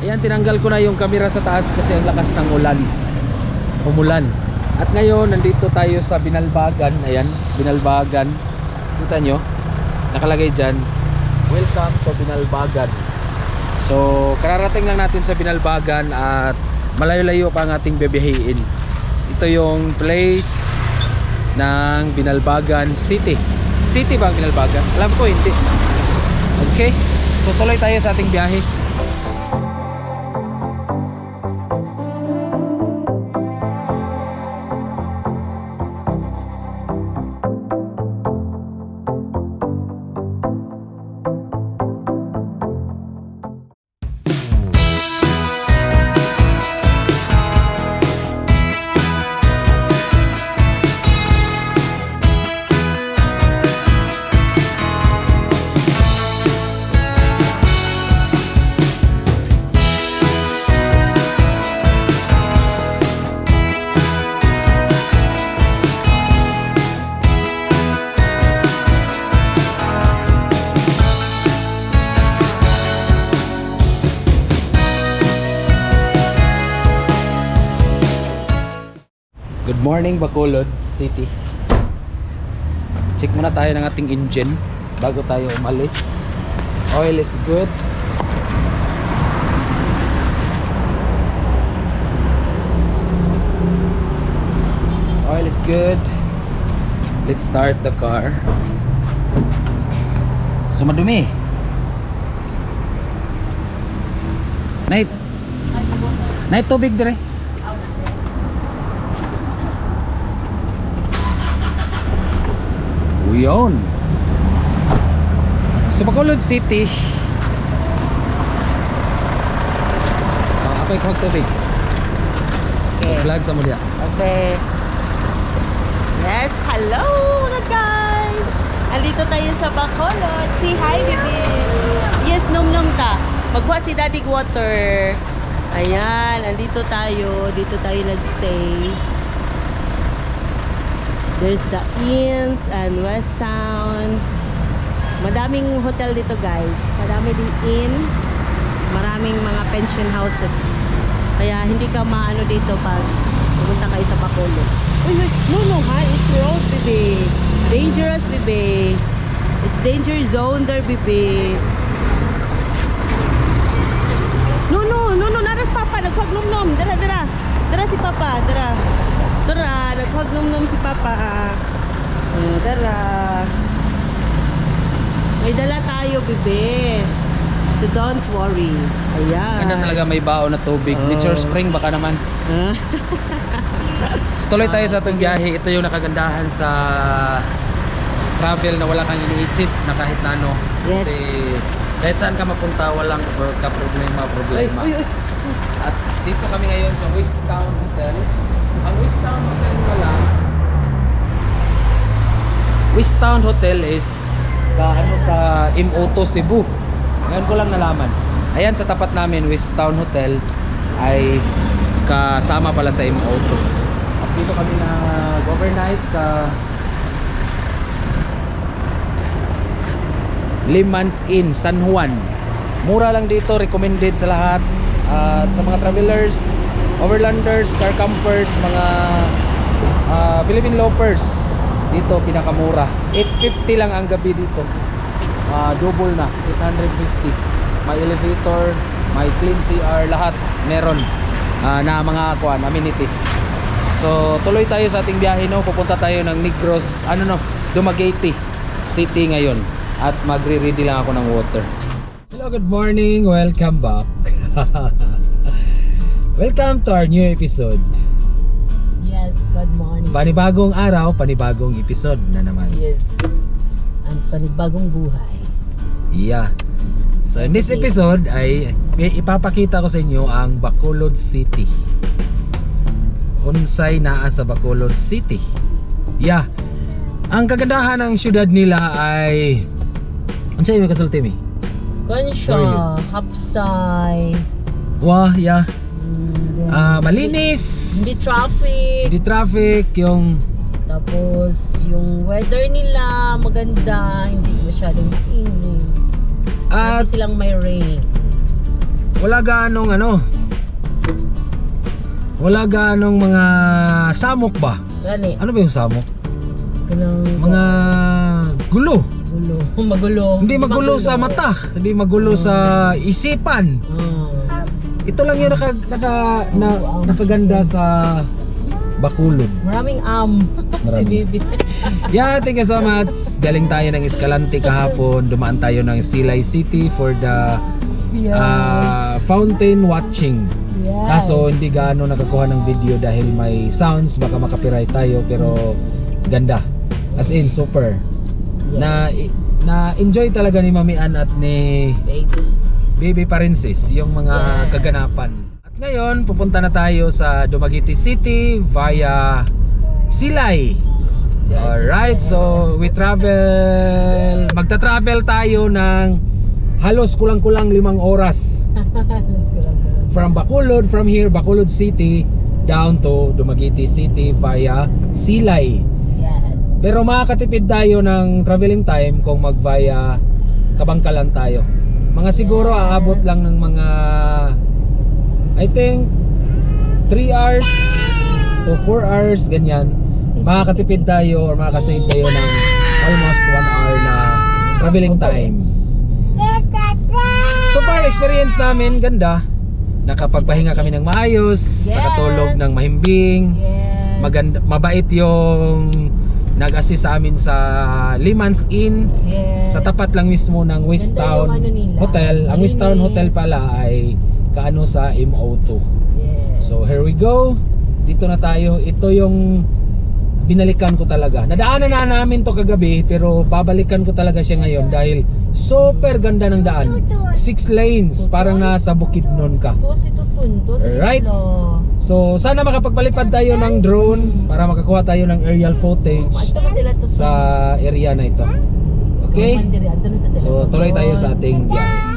Ayan, tinanggal ko na yung camera sa taas kasi ang lakas ng ulan. Umulan. At ngayon, nandito tayo sa Binalbagan. Ayan, Binalbagan. Kita nyo? Nakalagay dyan, welcome to Binalbagan. So, kararating lang natin sa Binalbagan at malayo-layo pa ang ating bebehiin. Ito yung place ng Binalbagan City. City ba ang Binalbagan? Alam ko hindi. Okay, so tuloy tayo sa ating biyahe. Good morning Bacolod City. Check muna tayo ng ating engine bago tayo umalis. Oil is good. Oil is good. Let's start the car. So madumi. Night tubig dire. Yun. So Bacolod City. Ako ikog tubig. Okay. Vlog sa mo diya. Okay. Yes, hello mga guys. Andito tayo sa Bacolod. Say hi, baby. Yes, nom-nom ta. Magbuha si Daddy water. Ayan, andito tayo. Dito tayo nagstay. There's the Inns and West Town. Madaming hotel dito guys. Madami ding inn. Maraming mga pension houses. Kaya hindi ka maano dito pag pumunta kayo sa Bacolod. Uy, no, ha? It's road, baby. Dangerous, baby. It's danger zone there, baby. No, naras papa. Nagpag-nom-nom. Dara si papa. Dara, nagpag-nom-nom si papa. Dara. May dala tayo, bebe. So don't worry. Ayan. Ganda talaga, may baon na tubig. Nature spring baka naman. So tuloy tayo sa itong biyahe. Ito yung nakagandahan sa travel na wala kang iniisip na kahit na ano. Yes. Kasi kahit saan ka mapunta, walang problema. Uy. At dito kami ngayon sa West Town Hotel. Ang West Town Hotel pala, West Town Hotel is sa M.O.T. Cebu. Ngayon ko lang nalaman. Ayan, sa tapat namin, West Town Hotel ay kasama pala sa M.O.T. At dito kami overnight sa Limans Inn, San Juan. Mura lang dito, recommended sa lahat. At sa mga travelers, overlanders, car campers, mga Philippine lopers, dito pinakamura. 850 lang ang gabi dito. Double na, 850. May elevator, may clean CR, lahat meron na mga amenities. So tuloy tayo sa ating biyahe, no. Pupunta tayo ng Negros, Dumaguete City ngayon. At magre-ready lang ako ng water. Hello, good morning, welcome back. Welcome to our new episode. Yes, good morning. Panibagong araw, panibagong episode na naman. Yes. Ang panibagong buhay. Yeah. So in this episode ay ipapakita ko sa inyo ang Bacolod City. Unsay naa sa Bacolod City. Yeah. Ang kagandahan ng syudad nila ay unsay may kasulti mi? Kansya, hapsay. Wah, yeah. Malinis. Hindi traffic. Hindi traffic, yung Tapos yung weather nila maganda, hindi masyadong init. at Hindi silang may rain. wala gaanong ano, wala gaanong mga samok ba? Gani. Ano ba yung samok? Kanang Mga gulo. gulo. Magulo. Hindi magulo sa mata, hindi magulo sa isipan. Ito lang yung nakaganda sa Bacolod. Maraming si Marami. Bibi. Yeah, thank you so much. Galing tayo ng Escalante kahapon. Dumaan tayo ng Silay City for the fountain watching. Kaso hindi gaano nakakuha ng video dahil may sounds, baka makapiright tayo, pero ganda. As in super. Na enjoy talaga ni Mami Ann at ni Baby Princess yung mga kaganapan. At ngayon, pupunta na tayo sa Dumaguete City via Silay. Alright, so magta-travel tayo ng halos kulang-kulang 5 oras. From Bacolod, from here, Bacolod City, down to Dumaguete City via Silay. Pero makakatipid tayo ng traveling time kung mag-via Kabangkalan tayo. Mga siguro aabot lang ng mga I think 3 hours to 4 hours ganyan. Makakatipid tayo or makakasave tayo ng almost 1 hour na traveling time. So far experience namin ganda. Nakapagpahinga kami ng maayos, nakatulog ng mahimbing. Maganda, mabait yung nag-assist sa amin sa Limans Inn. Sa tapat lang mismo ng West Town Hotel. Ang West Town Hotel pala ay kaano sa MO2. So here we go. Dito na tayo. Ito yung binalikan ko talaga. Nadaanan na namin to kagabi, pero babalikan ko talaga siya ngayon dahil super ganda ng daan. 6 lanes, parang nasa Bukidnon ka. Right? So sana makapagpalipad tayo ng drone para makakuha tayo ng aerial footage sa area na ito. Okay? So tuloy tayo sa ating biyahe.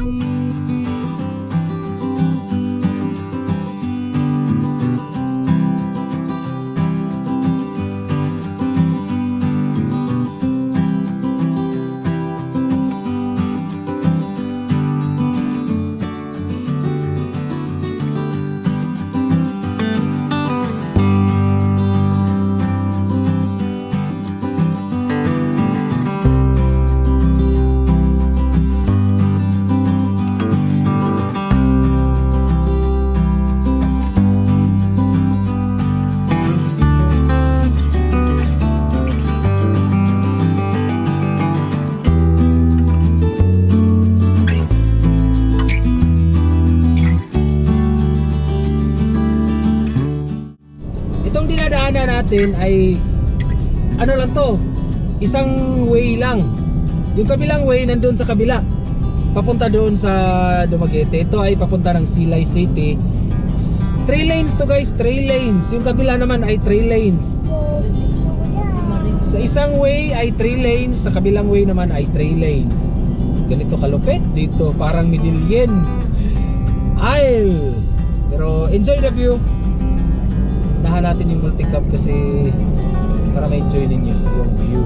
Itong dinadaanan natin ay ano lang to, isang way lang. Yung kabilang way nandun sa kabila, papunta doon sa Dumaguete. Ito ay papunta ng Silay City. 3 lanes to guys, 3 lanes. Yung kabila naman ay 3 lanes. Sa isang way ay 3 lanes, sa kabilang way naman ay 3 lanes. Ganito kalupit dito, parang Medellin aisle. Pero enjoy the view. Nahan natin yung multi-cab kasi para ma-enjoy ninyo yung view.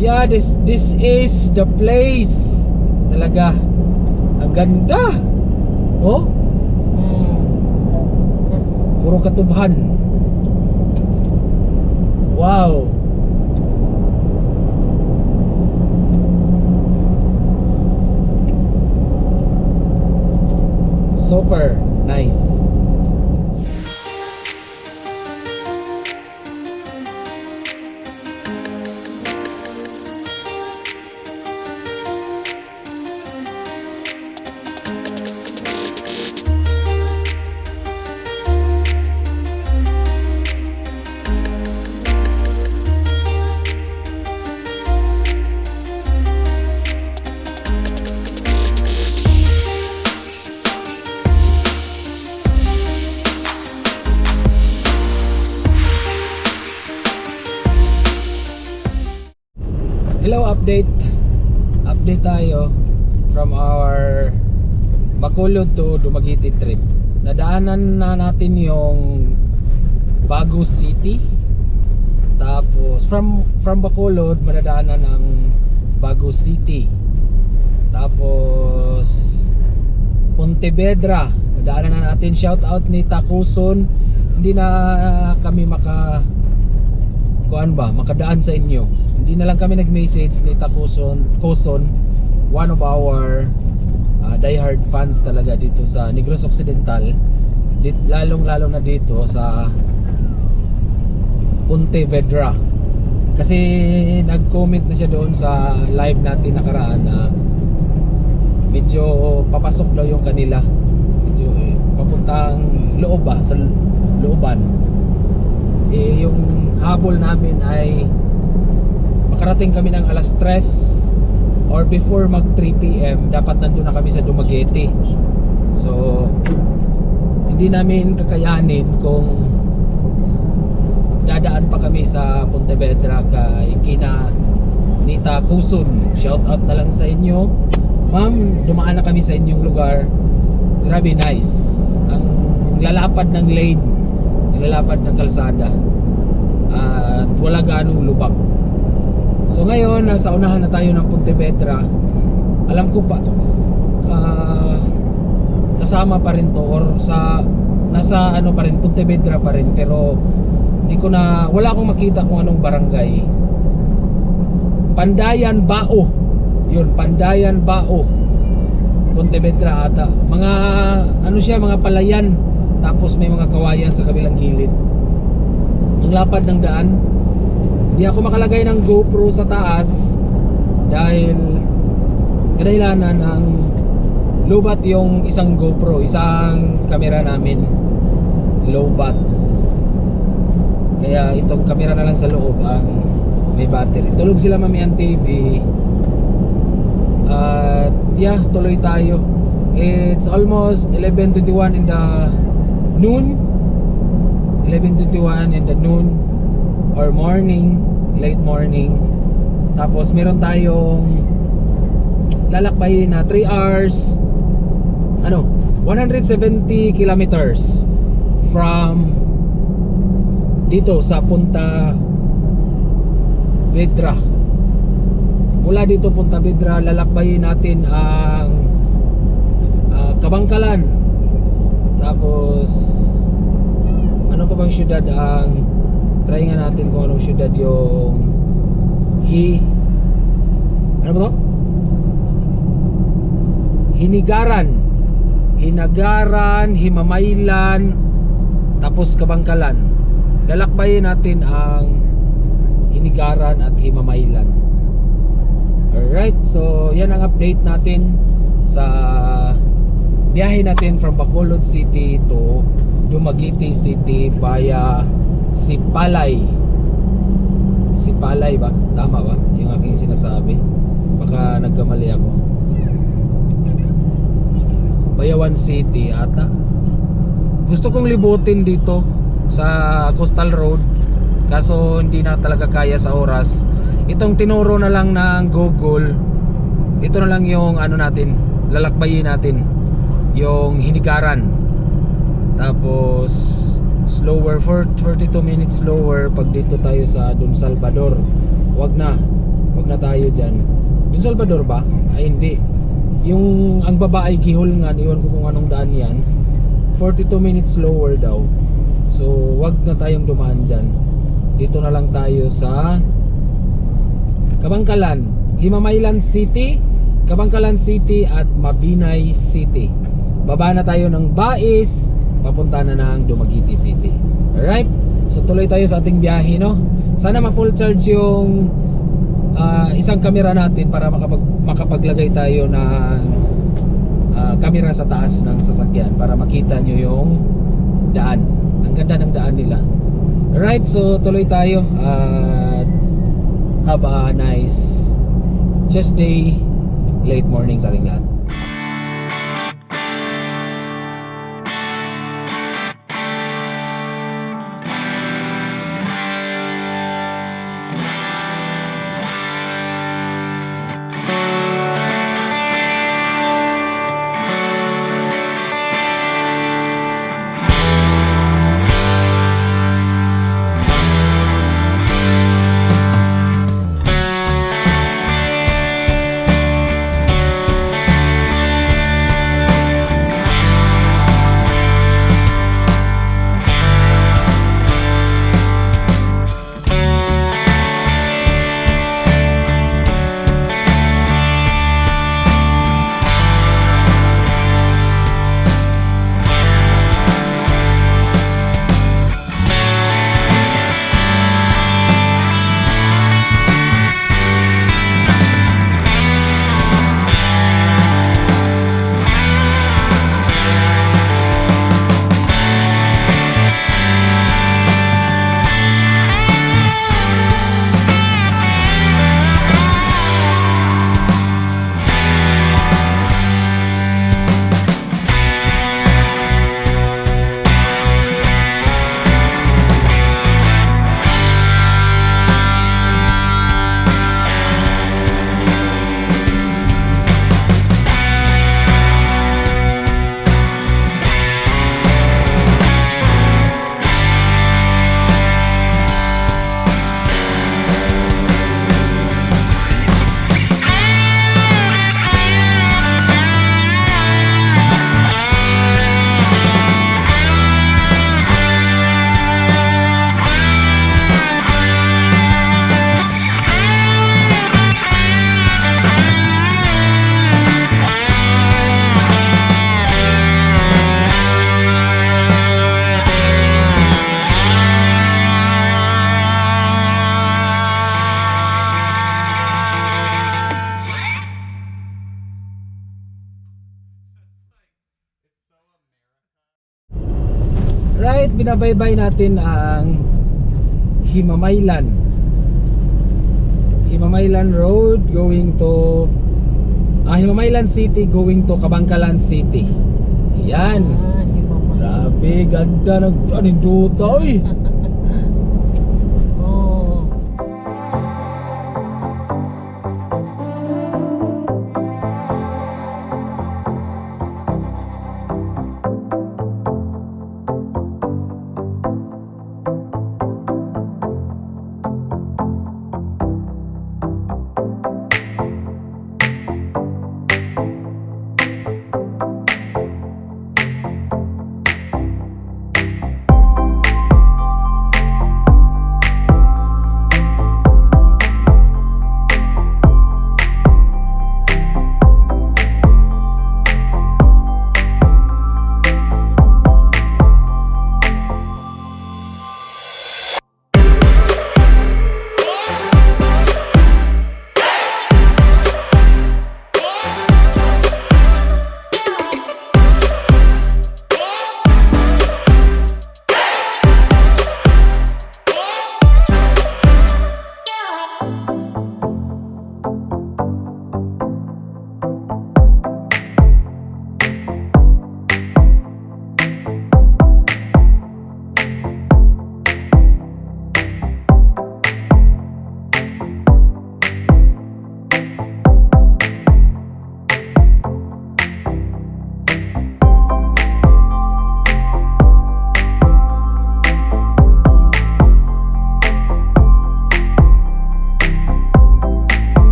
Yeah, this is the place. Talaga. Ang ganda. Oh? Puro katubhan. Wow. Super nice. Hello, update. Update tayo from our Bacolod to Dumaguete trip. Nadaanan na natin yung Baguio City. Tapos from Bacolod madadaanan ang Baguio City. Tapos Pontevedra nadaanan na natin. Shout out ni Takuson. Hindi na kami makadaan sa inyo. Hindi na lang kami nag-message ni Takuson, one of our diehard fans talaga dito sa Negros Occidental. Lalong-lalo na dito sa Pontevedra. Kasi nag-comment na siya doon sa live natin nakaraan na medyo papasok daw yung kanila. Medyo papuntang loob sa looban. Yung habol namin ay makarating kami ng alas 3 or before mag 3 PM dapat nandun na kami sa Dumaguete. So hindi namin kakayanin kung dadaan pa kami sa Pontevedra kay kina Nita Kusun. Shout out na lang sa inyo, ma'am. Dumaan na kami sa inyong lugar. Grabe nice. Ang lalapad ng lane, ang lalapad ng kalsada, at wala ganong lubak. So ngayon nasa unahan na tayo ng Pontevedra. Alam ko pa kasama pa rin to or nasa ano pa rin, Pontevedra pa rin, pero wala akong makita kung anong barangay. Pandayan Bao. Yun, Pandayan Bao, Pontevedra ata. Mga ano siya, mga palayan. Tapos may mga kawayan sa kabilang gilid. Ang lapad ng daan. Hindi ako makalagay ng GoPro sa taas dahil kadahilanan ng lowbat yung isang GoPro, isang camera namin lowbat. Kaya itong camera na lang sa loob ang may battery. Tulog sila Mami ang TV. At tuloy tayo. It's almost 11:21 in the noon. 11:21 in the noon or morning, late morning. Tapos meron tayong lalakbayin na 3 hours 170 kilometers from dito sa Punta Vedra. Mula dito Punta Vedra, lalakbayin natin ang Kabangkalan. Tapos ano pa bang syudad ang try nga natin kung anong syudad yung ano ba to? Hinagaran, Himamaylan, tapos Kabangkalan. Lalakbayin natin ang Hinigaran at Himamaylan. Alright, so yan ang update natin sa biyahe natin from Bacolod City to Dumaguete City via Sipalay. Sipalay ba? Tama ba? Yung aking sinasabi. Baka nagkamali ako. Bayawan City ata. Gusto kong libutin dito sa Coastal Road, kaso hindi na talaga kaya sa oras. Itong tinuro na lang ng Google, ito na lang yung ano natin, lalakbayin natin, yung Hinigaran. Tapos slower, 42 minutes slower pag dito tayo sa Don Salvador. Wag na tayo dyan. Don Salvador ba? Ay hindi, yung ang baba ay Gihol nga, iwan ko kung anong daan yan. 42 minutes slower daw. So wag na tayong dumaan dyan. Dito na lang tayo sa Kabangkalan, Himamaylan City, Kabangkalan City at Mabinay City. Baba na tayo ng Bais, papunta na ng Dumaguete City. Alright, so tuloy tayo sa ating biyahe, no? Sana ma-full charge yung isang camera natin para makapaglagay tayo ng camera sa taas ng sasakyan para makita nyo yung daan. Ang ganda ng daan nila. Alright, so tuloy tayo at have a nice Tuesday late morning sa ating lahat. binabaybay natin ang Himamaylan Road going to Himamaylan City going to Kabangkalan City. Yan. Himamay. Grabe, ganda ng aninduta, oy.